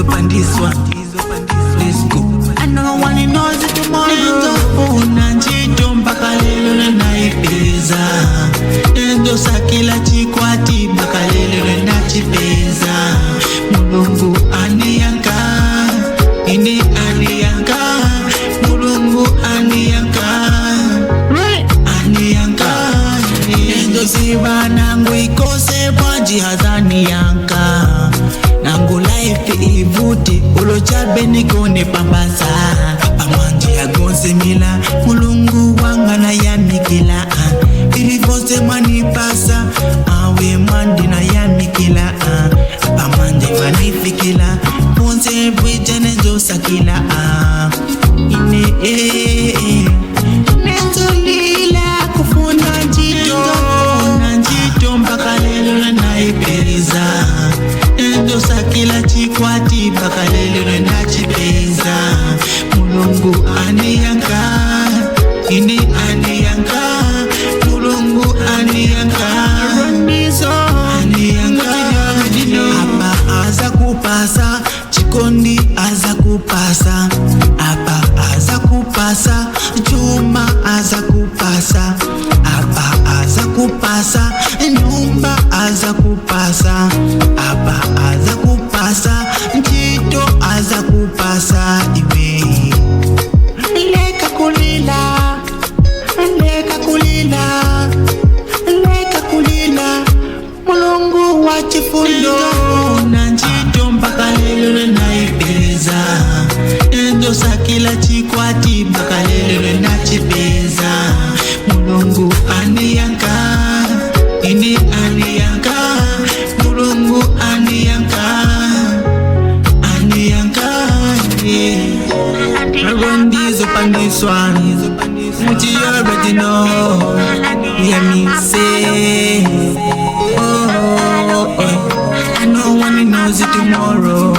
pandizwa. Let's go. I know one knows it tomorrow. Unanjito mpaka lelo naipeza. Endo sakila chikwati mpaka lelo nachipeza. Mulungu aniyanka, ini aniyanka. Mulungu aniyanka, aniyanka. Endo siva nangu ikose bwanji hazani yanka. Nangu life ivuti ulo chabe nikone pambasa. Amanji ya gonse mila mulungu wanga na ya mikila. Ilivose manipasa awe mandi na ya mikila. Amanji manifikila ponse bwijene zosa kila. Ine Nenzolila kufuna njito. Nanjito mpaka lelo naipeza. Endo sakila chikwati mpaka lelo nachipeza. Mulungu aniyanka, ini aniyanka. Mulungu aniyanka, aniyanka. Apa aza kupasa, chikondi aza kupasa. Apa aza kupasa, chuma aza kupasa. Apa aza kupasa, nyumba aza kupasa. Apa aza kupasa, njito aza kupasa. Iwe leka kulila, leka kulila, leka kulila. Mulungu wachifundo nanjito mpaka lelo naipeza. Endo sakila chikwati mpaka lelo nachipeza. Mulungu aniyanka, ini aniyanka. Mulungu aniyanka, aniyanka. Agondizo pandiswa. Muti you already know. Hear me say, oh. I know one knows it tomorrow.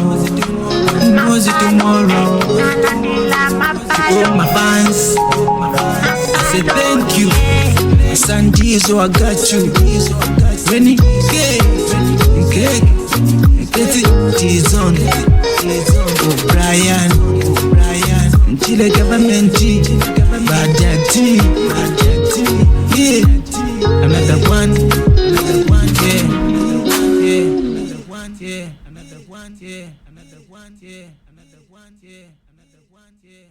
Knows it tomorrow. To all my fans, I say thank you. Sandizo, I got you. When it get T-Zone, O'Brien, Chile government, Bajati, yeah. Another one, yeah. Another one, yeah. Another one, yeah. Another one, yeah. Another one, yeah. Another one, yeah.